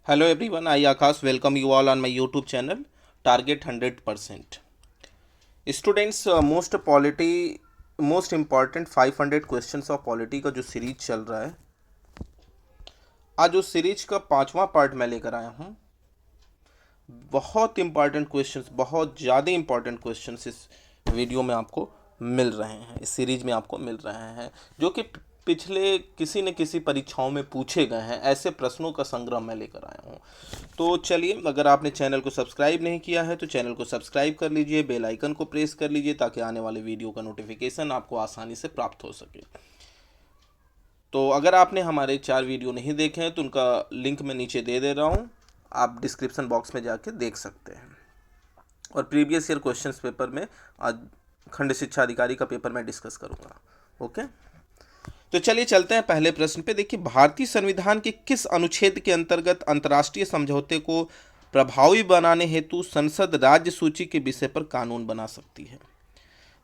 Hello everyone, I Akash welcome you all on my YouTube channel Target 100%. Students, most important 500 questions of polity का जो series चल रहा है, आज उस सीरीज का 5वां पार्ट मैं लेकर आया हूँ। बहुत इंपॉर्टेंट क्वेश्चंस, बहुत ज़्यादा इंपॉर्टेंट क्वेश्चंस इस वीडियो में आपको मिल रहे हैं, इस सीरीज में आपको मिल रहे हैं, जो कि पिछले किसी न किसी परीक्षाओं में पूछे गए हैं। ऐसे प्रश्नों का संग्रह मैं लेकर आया हूँ। तो चलिए, अगर आपने चैनल को सब्सक्राइब नहीं किया है तो चैनल को सब्सक्राइब कर लीजिए, बेल आइकन को प्रेस कर लीजिए ताकि आने वाले वीडियो का नोटिफिकेशन आपको आसानी से प्राप्त हो सके। तो अगर आपने हमारे 4 वीडियो नहीं देखे हैं तो उनका लिंक मैं नीचे दे रहा हूँ, आप डिस्क्रिप्शन बॉक्स में जाके देख सकते हैं। और प्रीवियस ईयर क्वेश्चंस पेपर में आज खंड शिक्षा अधिकारी का पेपर मैं डिस्कस करूँगा। ओके, तो चलिए चलते हैं पहले प्रश्न पे। देखिए, भारतीय संविधान के किस अनुच्छेद के अंतर्गत अंतर्राष्ट्रीय समझौते को प्रभावी बनाने हेतु संसद राज्य सूची के विषय पर कानून बना सकती है?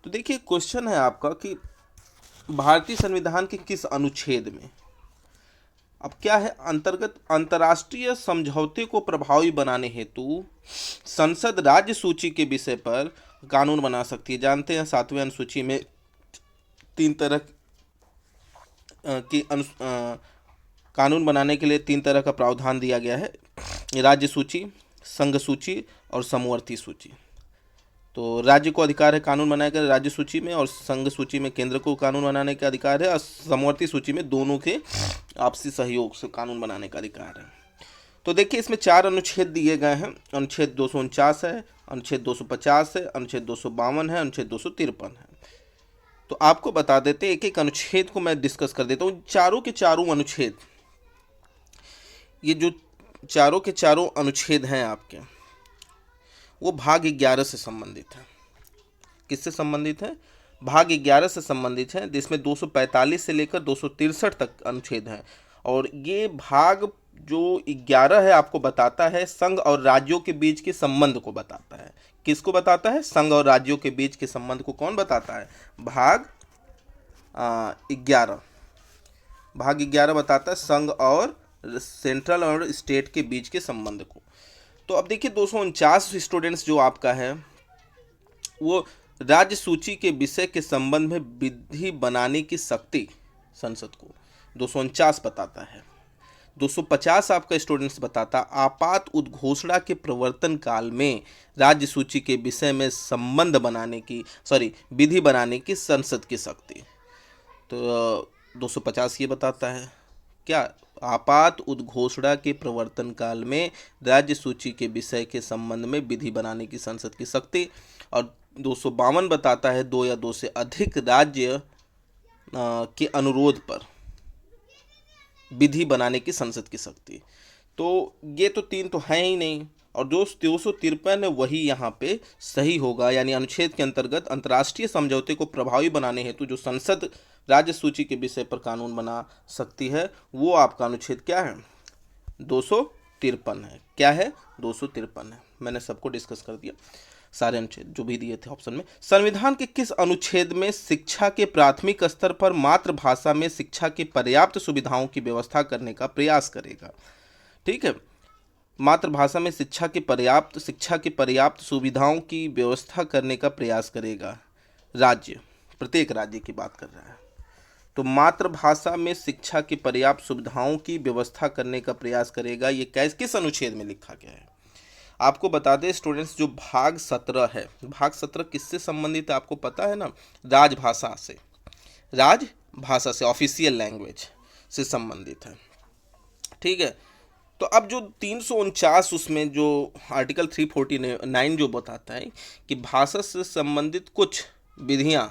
तो देखिए, क्वेश्चन है आपका कि भारतीय संविधान के किस अनुच्छेद में, अब क्या है, अंतर्राष्ट्रीय समझौते को प्रभावी बनाने हेतु संसद राज्य सूची के विषय पर कानून बना सकती है। जानते हैं 7वें अनुसूची में 3 तरह की कानून बनाने के लिए 3 तरह का प्रावधान दिया गया है: राज्य सूची, संघ सूची और समवर्ती सूची। तो राज्य को अधिकार है कानून बनाने का राज्य सूची में, और संघ सूची में केंद्र को कानून बनाने का अधिकार है, और समवर्ती सूची में दोनों के आपसी सहयोग से कानून बनाने का अधिकार है। तो देखिए, इसमें 4 अनुच्छेद दिए गए हैं। अनुच्छेद 249 है, अनुच्छेद 250 है, अनुच्छेद 252 है, अनुच्छेद 253 है। तो आपको बता देते हैं, एक एक अनुच्छेद को मैं डिस्कस कर देता हूँ। चारों के चारों अनुच्छेद, ये जो चारों के चारों अनुच्छेद हैं आपके, वो भाग 11 से संबंधित है। किससे संबंधित है? भाग 11 से संबंधित है, जिसमें 245 से लेकर 263 तक अनुच्छेद हैं। और ये भाग जो 11 है आपको बताता है संघ और राज्यों के बीच के संबंध को बताता है। किसको बताता है? संघ और राज्यों के बीच के संबंध को कौन बताता है? भाग 11। भाग 11 बताता है संघ और सेंट्रल और स्टेट के बीच के संबंध को। तो अब देखिए, 249 स्टूडेंट्स जो आपका है, वो राज्य सूची के विषय के संबंध में विधि बनाने की शक्ति संसद को 249 बताता है। 250 आपका स्टूडेंट्स बताता आपात उद्घोषणा के प्रवर्तन काल में राज्य सूची के विषय में संबंध बनाने की विधि बनाने की संसद की शक्ति। तो 250 ये बताता है क्या? आपात उद्घोषणा के प्रवर्तन काल में राज्य सूची के विषय के संबंध में विधि बनाने की संसद की शक्ति। और 252 बताता है 2 या 2 से अधिक राज्य के अनुरोध पर विधि बनाने की संसद की शक्ति। तो ये तो 3 तो हैं ही नहीं, और जो 253 है वही यहाँ पे सही होगा। यानी अनुच्छेद के अंतर्गत अंतर्राष्ट्रीय समझौते को प्रभावी बनाने हेतु जो संसद राज्य सूची के विषय पर कानून बना सकती है, वो आपका अनुच्छेद क्या है? 253 है। क्या है? 253 है। मैंने सबको डिस्कस कर दिया, सारे अनुच्छेद जो भी दिए थे ऑप्शन में। संविधान के किस अनुच्छेद में शिक्षा के प्राथमिक स्तर पर मातृभाषा में शिक्षा की पर्याप्त सुविधाओं की व्यवस्था करने का प्रयास करेगा? ठीक है, मातृभाषा में शिक्षा की पर्याप्त सुविधाओं की व्यवस्था करने का प्रयास करेगा राज्य, प्रत्येक राज्य की बात कर रहा है। तो मातृभाषा में शिक्षा की पर्याप्त सुविधाओं की व्यवस्था करने का प्रयास करेगा, ये किस अनुच्छेद में लिखा गया है? आपको बता दें स्टूडेंट्स, जो भाग 17 है, भाग 17 किससे संबंधित है आपको पता है ना? राजभाषा से, ऑफिशियल लैंग्वेज से संबंधित है। ठीक है, तो अब जो 349 उसमें जो आर्टिकल 349 जो बताता है कि भाषा से संबंधित कुछ विधियां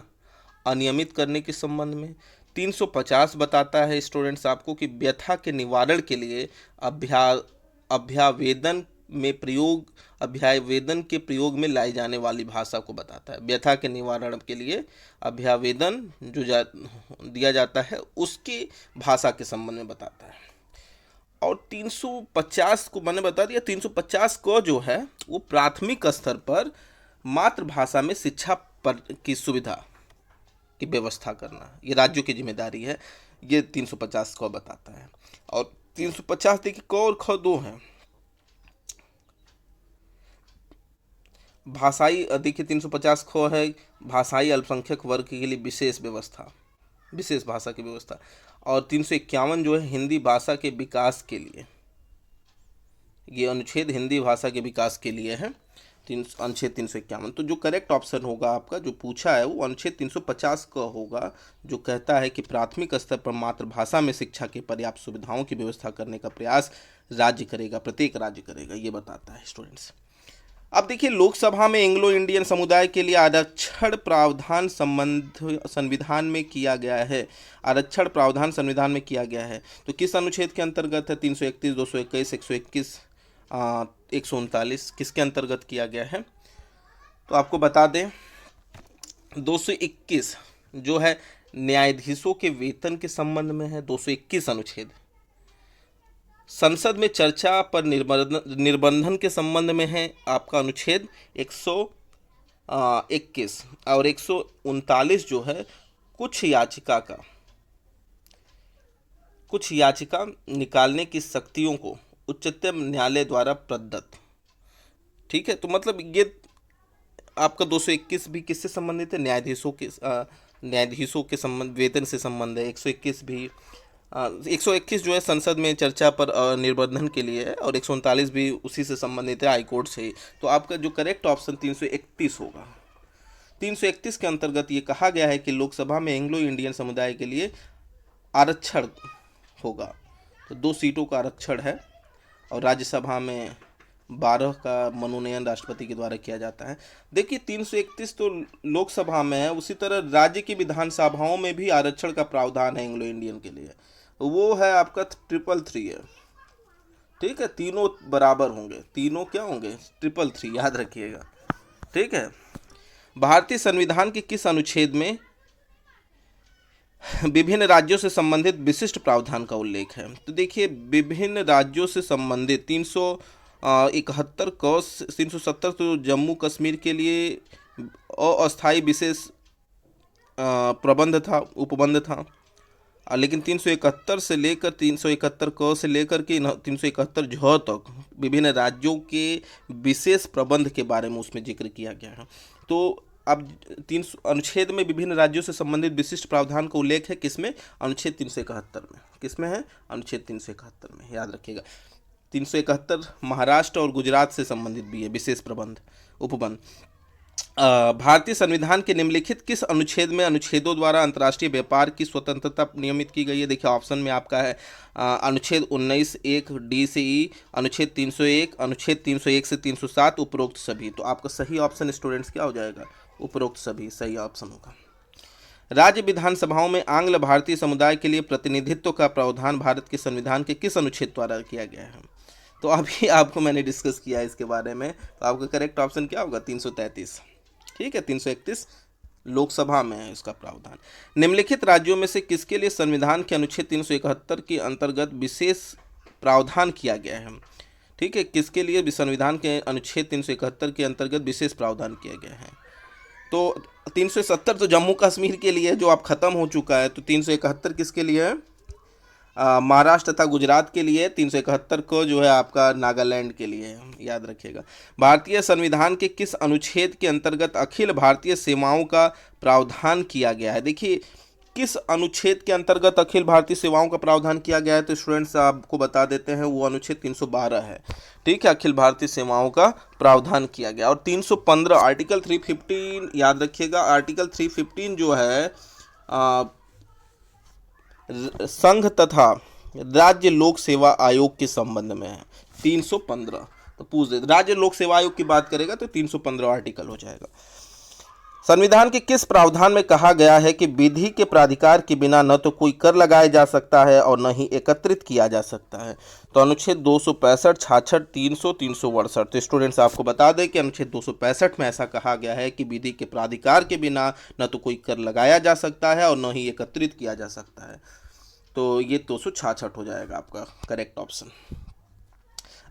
अनियमित करने के संबंध में। 350 बताता है स्टूडेंट्स आपको कि व्यथा के निवारण के लिए अभ्यावेदन के प्रयोग में लाई जाने वाली भाषा को बताता है। व्यथा के निवारण के लिए अभ्यावेदन जो दिया जाता है उसकी भाषा के संबंध में बताता है। और 350 को मैंने बता दिया, 350 को जो है वो प्राथमिक स्तर पर मातृभाषा में शिक्षा पर की सुविधा की व्यवस्था करना, ये राज्यों की जिम्मेदारी है, ये 350 को बताता है। और 350 देखिए क और ख 2 हैं, भाषाई देखिए 350 ख है भाषाई अल्पसंख्यक वर्ग के लिए विशेष व्यवस्था, विशेष भाषा की व्यवस्था। और 351 जो है हिंदी भाषा के विकास के लिए, ये अनुच्छेद हिंदी भाषा के विकास के लिए है। अनुच्छेद 351। तो जो करेक्ट ऑप्शन होगा आपका जो पूछा है वो अनुच्छेद 350 का होगा, जो कहता है कि प्राथमिक स्तर पर मातृभाषा में शिक्षा की पर्याप्त सुविधाओं की व्यवस्था करने का प्रयास राज्य करेगा, प्रत्येक राज्य करेगा, ये बताता है स्टूडेंट्स। अब देखिए लोकसभा में एंग्लो इंडियन समुदाय के लिए आरक्षण प्रावधान संबंध संविधान में किया गया है, आरक्षण प्रावधान संविधान में किया गया है। तो किस अनुच्छेद के अंतर्गत है? 331, 221, 121, 139 किसके अंतर्गत किया गया है? तो आपको बता दें 221 जो है न्यायाधीशों के वेतन के संबंध में है। 221 अनुच्छेद संसद में चर्चा पर निर्बंधन के संबंध में है आपका अनुच्छेद 121। और 139 जो है कुछ याचिका निकालने की शक्तियों को उच्चतम न्यायालय द्वारा प्रदत्त। ठीक है, तो मतलब ये आपका 221 भी किससे संबंधित है? न्यायाधीशों के संबंध वेतन से संबंध है। 121 भी 121 जो है संसद में चर्चा पर निर्बंधन के लिए है, और 139 भी उसी से संबंधित है, हाईकोर्ट से। तो आपका जो करेक्ट ऑप्शन 331 होगा। 331 के अंतर्गत ये कहा गया है कि लोकसभा में एंग्लो इंडियन समुदाय के लिए आरक्षण होगा, तो 2 सीटों का आरक्षण है, और राज्यसभा में 12 का मनोनयन राष्ट्रपति के द्वारा किया जाता है। देखिए 331 तो लोकसभा में है, उसी तरह राज्य की विधानसभाओं में भी आरक्षण का प्रावधान है एंग्लो इंडियन के लिए, वो है आपका 333 है। ठीक है, तीनों बराबर होंगे, तीनों क्या होंगे? 333, याद रखिएगा। ठीक है, भारतीय संविधान के किस अनुच्छेद में विभिन्न राज्यों से संबंधित विशिष्ट प्रावधान का उल्लेख है? तो देखिए विभिन्न राज्यों से संबंधित 371 क 370 तो जम्मू कश्मीर के लिए अस्थायी विशेष प्रबंध था, उपबंध था, लेकिन 371 से लेकर 371 क से लेकर के 371 झ तक विभिन्न राज्यों के विशेष प्रबंध के बारे में उसमें जिक्र किया गया है। तो अब अनुच्छेद में विभिन्न राज्यों से संबंधित विशिष्ट प्रावधान का उल्लेख है किसमें? अनुच्छेद 371 में। किसमें है? अनुच्छेद 371 में, याद रखिएगा। 371 महाराष्ट्र और गुजरात से संबंधित भी है विशेष प्रबंध, उपबंध। भारतीय संविधान के निम्नलिखित किस अनुच्छेद में अनुच्छेदों द्वारा अंतर्राष्ट्रीय व्यापार की स्वतंत्रता नियमित की गई है? देखिए ऑप्शन में आपका है अनुच्छेद 19 1 डी से ई, अनुच्छेद 301, अनुच्छेद 301 से 307, उपरोक्त सभी। तो आपका सही ऑप्शन स्टूडेंट्स क्या हो जाएगा? उपरोक्त सभी सही ऑप्शन होगा। राज्य विधानसभाओं में आंग्ल भारतीय समुदाय के लिए प्रतिनिधित्व का प्रावधान भारत के संविधान के किस अनुच्छेद द्वारा किया गया है? तो अभी आपको मैंने डिस्कस किया है इसके बारे में, तो आपका करेक्ट ऑप्शन क्या होगा? 333। ठीक है, 331 लोकसभा में है इसका प्रावधान। निम्नलिखित राज्यों में से किसके लिए संविधान के अनुच्छेद 371 के अंतर्गत विशेष प्रावधान किया गया है? ठीक है, किसके लिए संविधान के अनुच्छेद 371 के अंतर्गत विशेष प्रावधान किया गया है? तो 370 तो जम्मू कश्मीर के लिए जो अब खत्म हो चुका है, तो 371 किसके लिए है? महाराष्ट्र तथा गुजरात के लिए। 371 को जो है आपका नागालैंड के लिए है, याद रखिएगा। भारतीय संविधान के किस अनुच्छेद के अंतर्गत अखिल भारतीय सेवाओं का प्रावधान किया गया है? देखिए किस अनुच्छेद के अंतर्गत अखिल भारतीय सेवाओं का प्रावधान किया गया है, तो स्टूडेंट्स आपको बता देते हैं वो अनुच्छेद 312 है। ठीक है, अखिल भारतीय सेवाओं का प्रावधान किया गया। और 315 आर्टिकल 315 याद रखिएगा, आर्टिकल 315 जो है संघ तथा राज्य लोक सेवा आयोग के संबंध में है। 315 तो पूछ दे, राज्य लोक सेवा आयोग की बात करेगा तो 315 आर्टिकल हो जाएगा। संविधान के किस प्रावधान में कहा गया है कि विधि के प्राधिकार के बिना न तो कोई कर लगाया जा सकता है और न ही एकत्रित किया जा सकता है? तो अनुच्छेद 265, 66, 300, 362। तो स्टूडेंट्स आपको बता दें कि अनुच्छेद 265 में ऐसा कहा गया है कि विधि के प्राधिकार के बिना न तो कोई कर लगाया जा सकता है और न ही एकत्रित किया जा सकता है। तो ये 266 हो जाएगा आपका करेक्ट ऑप्शन।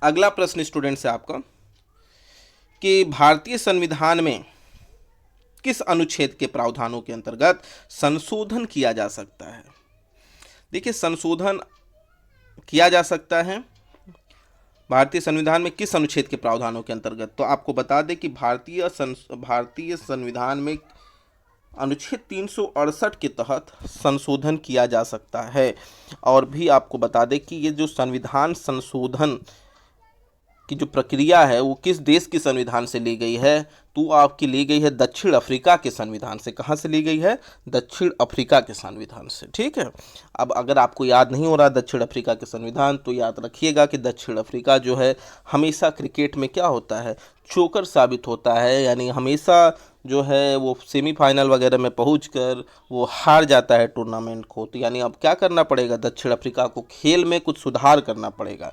अगला प्रश्न स्टूडेंट से आपका कि भारतीय संविधान में किस अनुच्छेद के प्रावधानों के अंतर्गत संशोधन किया जा सकता है? देखिए संशोधन किया जा सकता है भारतीय संविधान में किस अनुच्छेद के प्रावधानों के अंतर्गत? तो आपको बता दें कि भारतीय संविधान में अनुच्छेद 368 के तहत संशोधन किया जा सकता है। और भी आपको बता दें कि ये जो संविधान संशोधन की जो प्रक्रिया है वो किस देश के संविधान से ली गई है? तो आपकी ली गई है दक्षिण अफ्रीका के संविधान से। कहाँ से ली गई है? दक्षिण अफ्रीका के संविधान से। ठीक है, अब अगर आपको याद नहीं हो रहा दक्षिण अफ्रीका के संविधान, तो याद रखिएगा कि दक्षिण अफ्रीका जो है हमेशा क्रिकेट में क्या होता है, चोकर साबित होता है, यानी हमेशा जो है वो सेमीफाइनल वगैरह में पहुंचकर वो हार जाता है टूर्नामेंट को। तो यानी अब क्या करना पड़ेगा, दक्षिण अफ्रीका को खेल में कुछ सुधार करना पड़ेगा।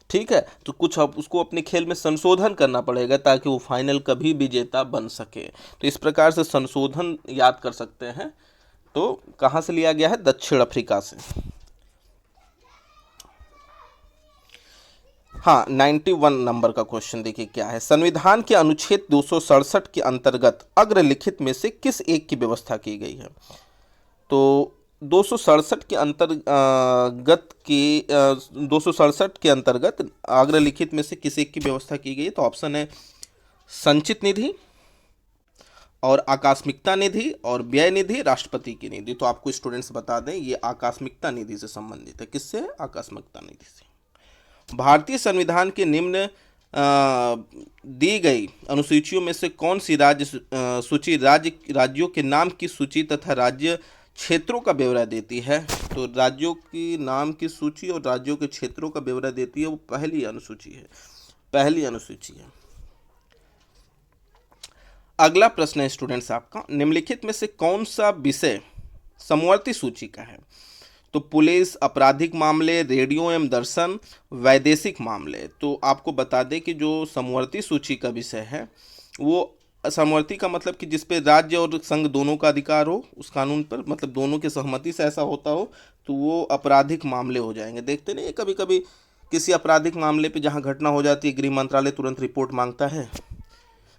ठीक है, तो कुछ अब उसको अपने खेल में संशोधन करना पड़ेगा ताकि वो फाइनल कभी विजेता बन सके। तो इस प्रकार से संशोधन याद कर सकते हैं। तो कहाँ से लिया गया है? दक्षिण अफ्रीका से। हाँ, 91 नंबर का क्वेश्चन देखिए क्या है। संविधान के अनुच्छेद 267 के अंतर्गत अग्रलिखित में से किस एक की व्यवस्था की गई है? तो 267 के अंतर्गत अग्रलिखित में से किस एक की व्यवस्था की गई है? तो ऑप्शन है संचित निधि और आकस्मिकता निधि और व्यय निधि, राष्ट्रपति की निधि। तो आपको स्टूडेंट्स बता दें ये आकस्मिकता निधि से संबंधित है। किससे है? आकस्मिकता निधि से। भारतीय संविधान के निम्न दी गई अनुसूचियों में से कौन सी सूची राज्यों के नाम की सूची तथा राज्य क्षेत्रों का ब्यौरा देती है? तो राज्यों की नाम की सूची और राज्यों के क्षेत्रों का ब्यौरा देती है वो पहली अनुसूची है। पहली अनुसूची है। अगला प्रश्न है स्टूडेंट्स आपका, निम्नलिखित में से कौन सा विषय समवर्ती सूची का है? तो पुलिस, आपराधिक मामले, रेडियो एवं दर्शन, वैदेशिक मामले। तो आपको बता दें कि जो समवर्ती सूची का विषय है वो समवर्ती का मतलब कि जिस पे राज्य और संघ दोनों का अधिकार हो उस कानून पर, मतलब दोनों की सहमति से ऐसा होता हो, तो वो आपराधिक मामले हो जाएंगे। देखते नहीं कभी कभी किसी आपराधिक मामले पे जहाँ घटना हो जाती है गृह मंत्रालय तुरंत रिपोर्ट मांगता है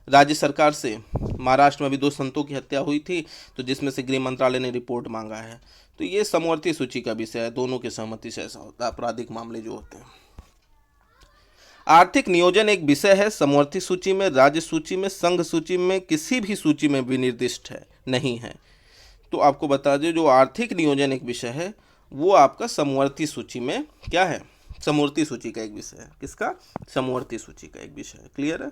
राज्य सरकार से। महाराष्ट्र में भी 2 संतों की हत्या हुई थी तो जिसमें से गृह मंत्रालय ने रिपोर्ट मांगा है। तो ये समवर्ती सूची का विषय है, दोनों की सहमति से ऐसा होता है आपराधिक मामले जो होते हैं। आर्थिक नियोजन एक विषय है समवर्ती सूची में, राज्य सूची में, संघ सूची में, किसी भी सूची में विनिर्दिष्ट है नहीं है। तो आपको बता दें जो आर्थिक नियोजन एक विषय है वो आपका समवर्ती सूची में क्या है? समवर्ती सूची का एक विषय है। किसका? समवर्ती सूची का एक विषय है। क्लियर है?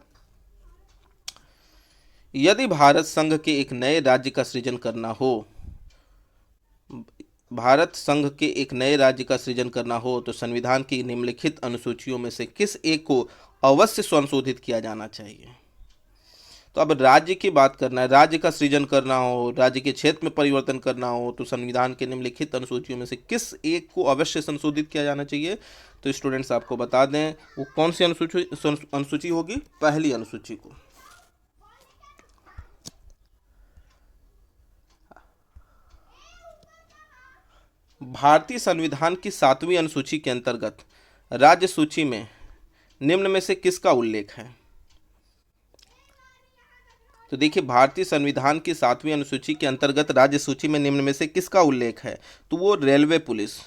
यदि भारत संघ के एक नए राज्य का सृजन करना हो, भारत संघ के एक नए राज्य का सृजन करना हो तो संविधान की निम्नलिखित अनुसूचियों में से किस एक को अवश्य संशोधित किया जाना चाहिए? तो अब राज्य की बात करना है, राज्य का सृजन करना हो, राज्य के क्षेत्र में परिवर्तन करना हो तो संविधान के निम्नलिखित अनुसूचियों में से किस एक को अवश्य संशोधित किया जाना चाहिए? तो स्टूडेंट्स आपको बता दें वो कौन सी अनुसूची होगी? पहली अनुसूची को। भारतीय संविधान की 7वीं अनुसूची के अंतर्गत राज्य सूची में निम्न में से किसका उल्लेख है? तो देखिए भारतीय संविधान की 7वीं अनुसूची के अंतर्गत राज्य सूची में निम्न में से किसका उल्लेख है? तो वो रेलवे पुलिस।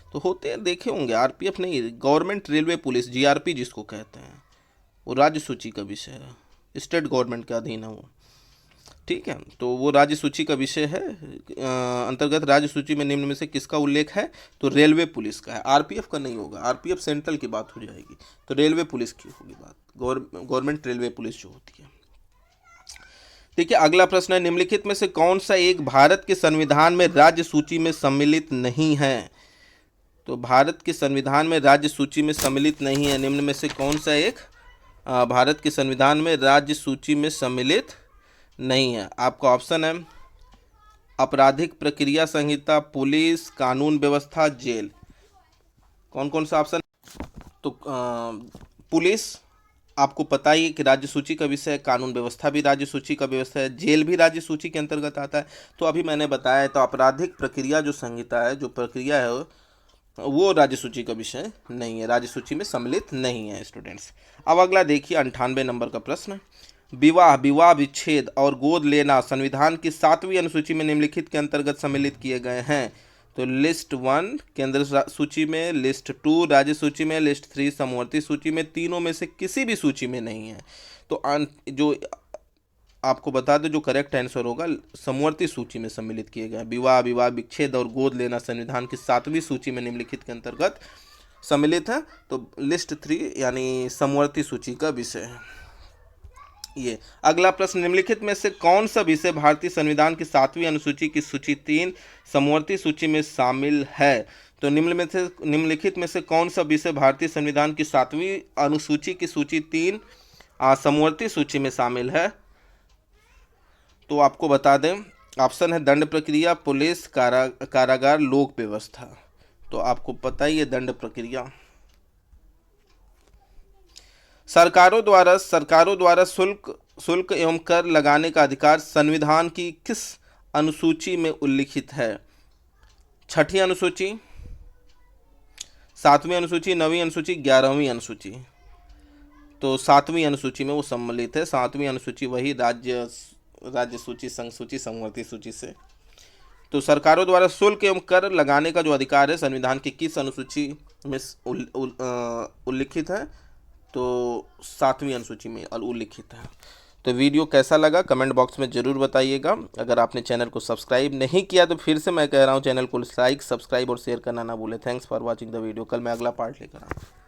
तो होते हैं, देखे होंगे, आरपीएफ नहीं, गवर्नमेंट रेलवे पुलिस, जीआरपी जिसको कहते हैं, वो राज्य सूची का विषय है, स्टेट गवर्नमेंट के अधीन है वो। ठीक है, तो वो राज्य सूची का विषय है। अंतर्गत राज्य सूची में निम्न में से किसका उल्लेख है? तो रेलवे पुलिस का है, आरपीएफ का नहीं होगा, आरपीएफ सेंट्रल की बात हो जाएगी, तो रेलवे पुलिस की होगी बात, गवर्नमेंट रेलवे पुलिस जो होती है। देखिए अगला प्रश्न है, निम्नलिखित में से कौन सा एक भारत के संविधान में राज्य सूची में सम्मिलित नहीं है? तो भारत के संविधान में राज्य सूची में सम्मिलित नहीं है, निम्न में से कौन सा एक भारत के संविधान में राज्य सूची में सम्मिलित नहीं है? आपका ऑप्शन है आपराधिक प्रक्रिया संहिता, पुलिस, कानून व्यवस्था, जेल। कौन कौन सा ऑप्शन? तो पुलिस आपको पता ही है कि राज्य सूची का विषय है, कानून व्यवस्था भी राज्य सूची का व्यवस्था है, जेल भी राज्य सूची के अंतर्गत आता है। तो अभी मैंने बताया, तो आपराधिक प्रक्रिया जो संहिता है, जो प्रक्रिया है, वो राज्य सूची का विषय नहीं है, राज्य सूची में सम्मिलित नहीं है स्टूडेंट्स। अब अगला देखिए 98 नंबर का प्रश्न, विवाह विच्छेद और गोद लेना संविधान की 7वीं अनुसूची में निम्नलिखित के अंतर्गत सम्मिलित किए गए हैं। तो लिस्ट 1 केंद्र सूची में, लिस्ट 2 राज्य सूची में, लिस्ट 3 समवर्ती सूची में, तीनों में से किसी भी सूची में नहीं है। तो जो आपको बता दो जो करेक्ट आंसर होगा समवर्ती सूची में सम्मिलित किए गए। विवाह, विवाह विच्छेद और गोद लेना संविधान की 7वीं सूची में निम्नलिखित के अंतर्गत सम्मिलित है। तो लिस्ट 3 यानी समवर्ती सूची का विषय है ये। अगला प्रश्न, निम्नलिखित में से कौन सा विषय भारतीय संविधान की 7वीं अनुसूची की सूची 3 समवर्ती सूची में शामिल है? तो निम्नलिखित में से कौन सा विषय भारतीय संविधान की 7वीं अनुसूची की सूची 3 समवर्ती सूची में शामिल है? तो आपको बता दें, ऑप्शन है दंड प्रक्रिया, पुलिस, कारागार, लोक व्यवस्था। तो आपको पता ही है दंड प्रक्रिया। सरकारों द्वारा शुल्क एवं कर लगाने का अधिकार संविधान की किस अनुसूची में उल्लिखित है? 6ठी अनुसूची, 7वीं अनुसूची, 9वीं अनुसूची, 11वीं अनुसूची। तो 7वीं अनुसूची में वो सम्मिलित है। 7वीं अनुसूची वही राज्य सूची, संघ सूची, समवर्ती सूची से। तो सरकारों द्वारा शुल्क एवं कर लगाने का जो अधिकार है संविधान की किस अनुसूची में उल्लिखित है? तो 7वीं अनुसूची में उल्लिखित है। तो वीडियो कैसा लगा कमेंट बॉक्स में ज़रूर बताइएगा। अगर आपने चैनल को सब्सक्राइब नहीं किया तो फिर से मैं कह रहा हूँ चैनल को लाइक, सब्सक्राइब और शेयर करना ना भूलें। Thanks for watching the video. कल मैं अगला पार्ट लेकर आऊँ।